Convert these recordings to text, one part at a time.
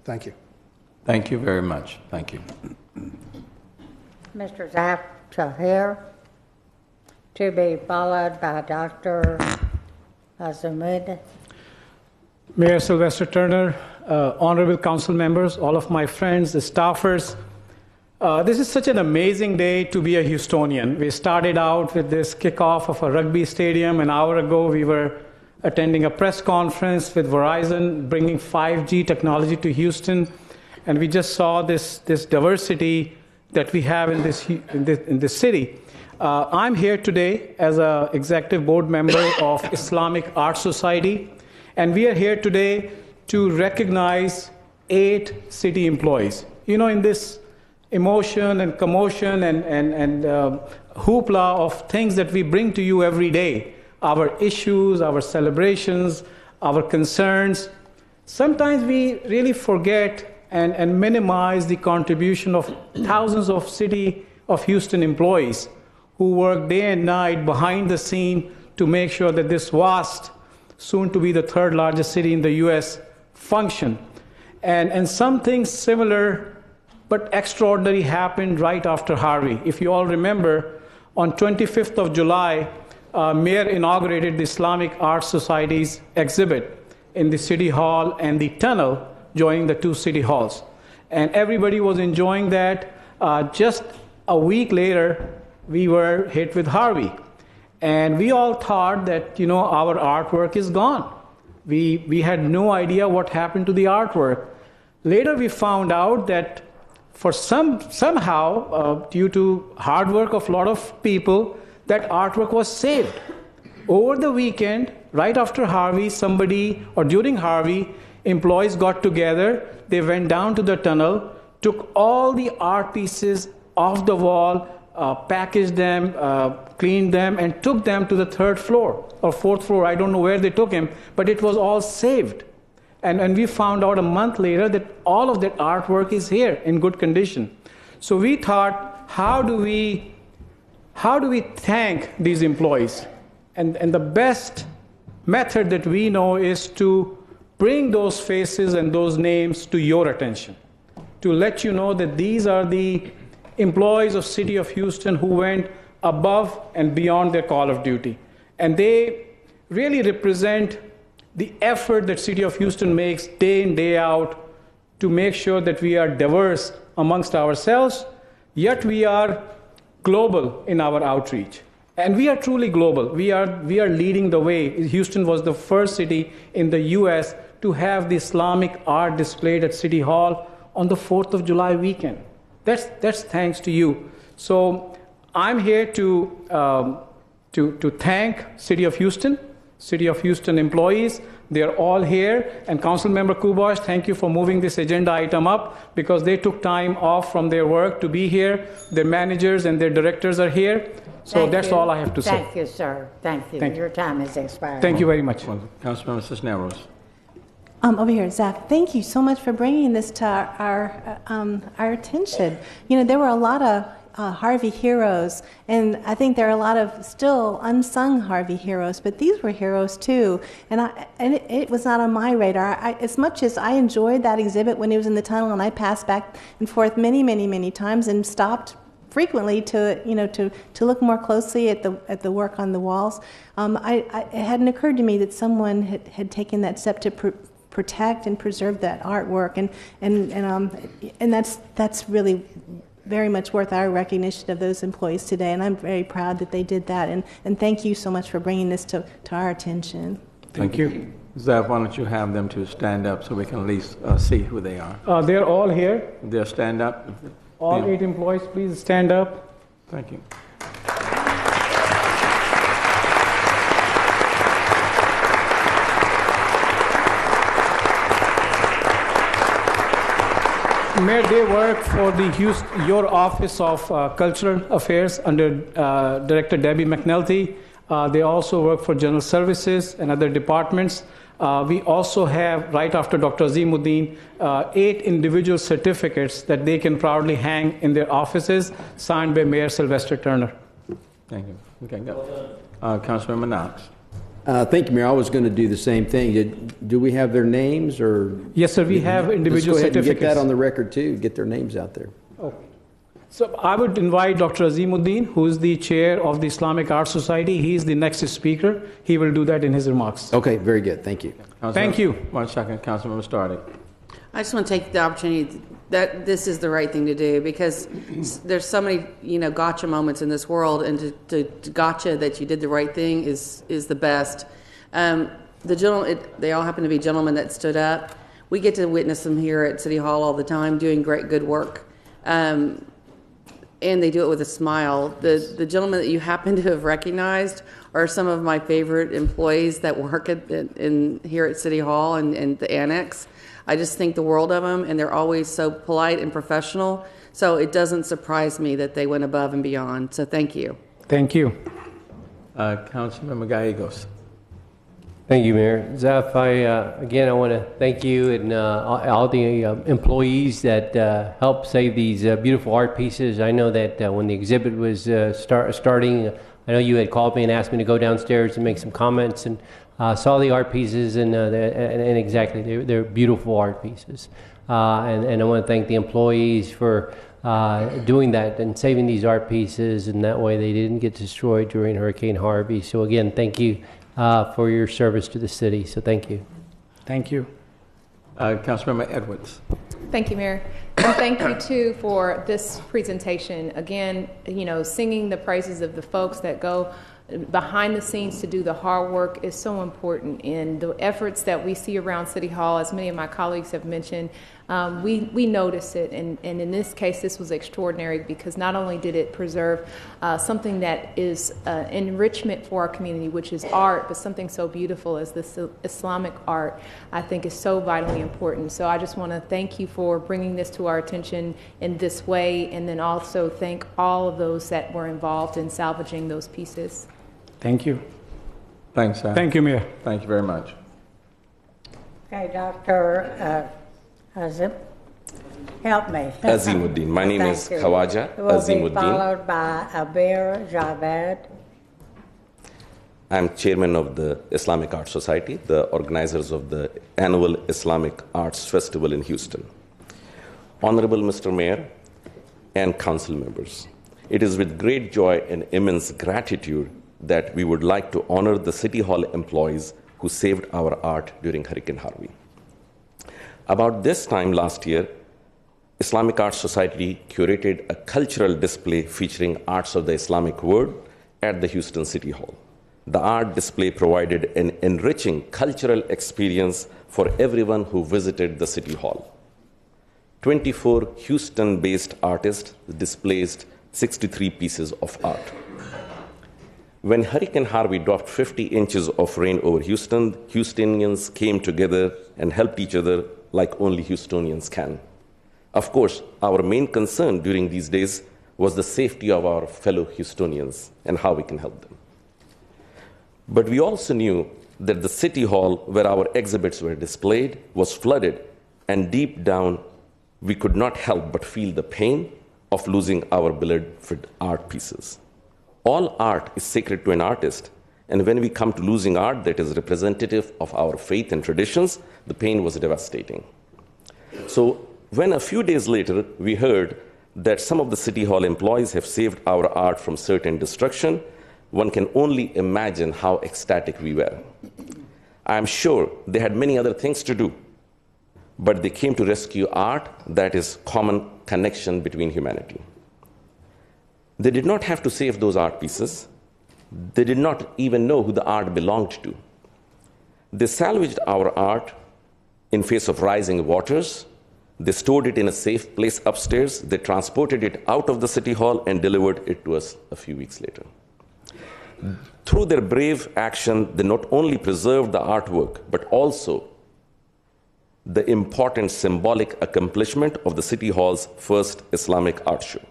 Thank you. Thank you very much. Thank you. Mr. Zafar Tahir, to be followed by Dr. Azimuddin. Mayor Sylvester Turner, honorable council members, all of my friends, the staffers. This is such an amazing day to be a Houstonian. We started out with this kickoff of a rugby stadium. An hour ago, we were attending a press conference with Verizon, bringing 5G technology to Houston. And we just saw this diversity that we have in this city. I'm here today as an executive board member of Islamic Arts Society. And we are here today to recognize 8 city employees. You know, in this emotion and commotion and hoopla of things that we bring to you every day, our issues, our celebrations, our concerns, sometimes we really forget and minimize the contribution of thousands of City of Houston employees who work day and night behind the scene to make sure that this vast, soon to be the 3rd largest city in the US, function. And something similar but extraordinary happened right after Harvey. If you all remember, on 25th of July, Mayor inaugurated the Islamic Arts Society's exhibit in the City Hall and the tunnel joining the 2 city halls. And everybody was enjoying that. Just a week later, we were hit with Harvey. And we all thought that, you know, our artwork is gone. We had no idea what happened to the artwork. Later, we found out that for somehow, due to hard work of a lot of people, that artwork was saved. Over the weekend, right after Harvey, during Harvey, employees got together, they went down to the tunnel, took all the art pieces off the wall, packaged them, cleaned them, and took them to the 3rd floor or 4th floor. I don't know where they took them, but it was all saved. And we found out a month later that all of that artwork is here in good condition. So we thought, how do we thank these employees? And the best method that we know is to bring those faces and those names to your attention, to let you know that these are the employees of City of Houston who went above and beyond their call of duty. And they really represent the effort that City of Houston makes day in, day out to make sure that we are diverse amongst ourselves, yet we are global in our outreach. And we are truly global. We are leading the way. Houston was the first city in the US to have the Islamic art displayed at City Hall on the 4th of July weekend. That's thanks to you. So I'm here to thank City of Houston employees. They're all here. And Councilmember Kubosh, thank you for moving this agenda item up because they took time off from their work to be here. Their managers and their directors are here. So that's all I have to say. Thank you, sir. Thank you. Your time has expired. Thank you very much. Councilmember Cisneros. Over here, Zach, thank you so much for bringing this to our attention. You know, there were a lot of Harvey heroes, and I think there are a lot of still unsung Harvey heroes, but these were heroes too. And it was not on my radar. As much as I enjoyed that exhibit when he was in the tunnel, and I passed back and forth many times and stopped frequently to look more closely at the work on the walls. It hadn't occurred to me that someone had taken that step to protect and preserve that artwork, and that's really very much worth our recognition of those employees today, and I'm very proud that they did that, and thank you so much for bringing this to our attention. Thank you. Zaf, why don't you have them to stand up so we can at least see who they are. They're all here. They'll stand up. All 8 employees, please stand up. Thank you. Mayor, they work for your Office of Cultural Affairs under Director Debbie McNulty. They also work for General Services and other departments. We also have, right after Dr. Azimuddin, 8 individual certificates that they can proudly hang in their offices, signed by Mayor Sylvester Turner. Thank you. Okay, go. Councilmember Knox. Thank you, Mayor. I was going to do the same thing. Do we have their names, or? Yes, sir, we have individual Let's go ahead and certificates. get that on the record, too. Get their names out there. So I would invite Dr. Azimuddin, who is the chair of the Islamic Arts Society. He is the next speaker. He will do that in his remarks. Okay, very good. Thank you. Thank you. 1 second, Councilmember Stardy. I just want to take the opportunity that this is the right thing to do, because there's so many, gotcha moments in this world, and to gotcha that you did the right thing is the best. The gentleman, they all happen to be gentlemen that stood up. We get to witness them here at City Hall all the time, doing good work. And they do it with a smile. The gentlemen that you happen to have recognized are some of my favorite employees that work here at City Hall and the Annex. I just think the world of them, and they're always so polite and professional. So it doesn't surprise me that they went above and beyond. So thank you. Thank you. Councilmember Gallegos. Thank you, Mayor. Zaf, I want to thank you and all the employees that helped save these beautiful art pieces. I know that when the exhibit was starting, I know you had called me and asked me to go downstairs and make some comments, and saw the art pieces, and exactly, they're beautiful art pieces. And I want to thank the employees for doing that and saving these art pieces, and that way they didn't get destroyed during Hurricane Harvey. So again, thank you for your service to the city. So thank you. Thank you. Councilmember Edwards. Thank you, Mayor. And thank you, too, for this presentation. Again, singing the praises of the folks that go behind the scenes to do the hard work is so important. And the efforts that we see around City Hall, as many of my colleagues have mentioned, we notice it. And in this case, this was extraordinary, because not only did it preserve something that is enrichment for our community, which is art, but something so beautiful as this Islamic art, I think is so vitally important. So I just want to thank you for bringing this to our attention in this way, and then also thank all of those that were involved in salvaging those pieces. Thank you. Thanks, sir. Thank you, Mayor. Thank you very much. Okay, Dr. Azim, help me. Azimuddin. My name is Khawaja Azimuddin. Will be followed by Abir Javed. I'm chairman of the Islamic Arts Society, the organizers of the annual Islamic Arts Festival in Houston. Honorable Mr. Mayor and council members, it is with great joy and immense gratitude that we would like to honor the City Hall employees who saved our art during Hurricane Harvey. About this time last year, Islamic Arts Society curated a cultural display featuring arts of the Islamic world at the Houston City Hall. The art display provided an enriching cultural experience for everyone who visited the City Hall. 24 Houston-based artists displayed 63 pieces of art. When Hurricane Harvey dropped 50 inches of rain over Houston, Houstonians came together and helped each other like only Houstonians can. Of course, our main concern during these days was the safety of our fellow Houstonians and how we can help them. But we also knew that the City Hall, where our exhibits were displayed, was flooded, and deep down, we could not help but feel the pain of losing our beloved art pieces. All art is sacred to an artist, and when we come to losing art that is representative of our faith and traditions, the pain was devastating. So when a few days later we heard that some of the City Hall employees have saved our art from certain destruction, one can only imagine how ecstatic we were. I am sure they had many other things to do, but they came to rescue art that is common connection between humanity. They did not have to save those art pieces. They did not even know who the art belonged to. They salvaged our art in face of rising waters. They stored it in a safe place upstairs. They transported it out of the City Hall and delivered it to us a few weeks later. Through their brave action, they not only preserved the artwork, but also the important symbolic accomplishment of the City Hall's first Islamic art show.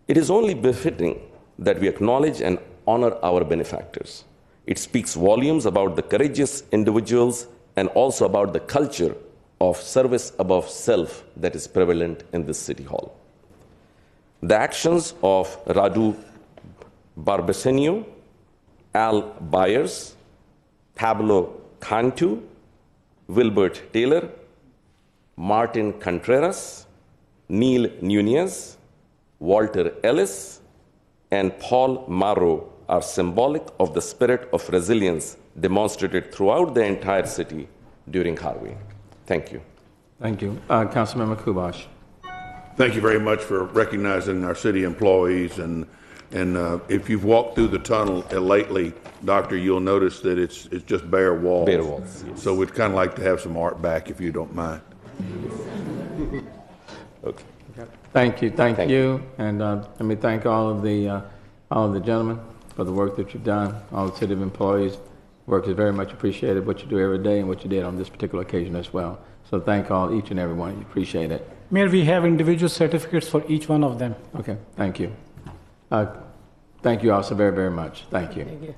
It is only befitting that we acknowledge and honor our benefactors. It speaks volumes about the courageous individuals and also about the culture of service above self that is prevalent in this City Hall. The actions of Radu Barbesenio, Al Byers, Pablo Cantu, Wilbert Taylor, Martin Contreras, Neil Nunez, Walter Ellis, and Paul Marrow are symbolic of the spirit of resilience demonstrated throughout the entire city during Harvey. Thank you. Thank you. Councilmember Kubash. Thank you very much for recognizing our city employees. And if you've walked through the tunnel lately, Doctor, you'll notice that it's just bare walls. Bare walls, yes. So we'd kind of like to have some art back if you don't mind. Okay. Thank you. And let me thank all of the gentlemen for the work that you've done. All the city employees' work is very much appreciated, what you do every day and what you did on this particular occasion as well. So thank each and every one of you. Appreciate it. Mayor, we have individual certificates for each one of them. Okay, thank you. Thank you also very, very much. Thank you. Thank you.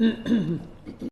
Okay.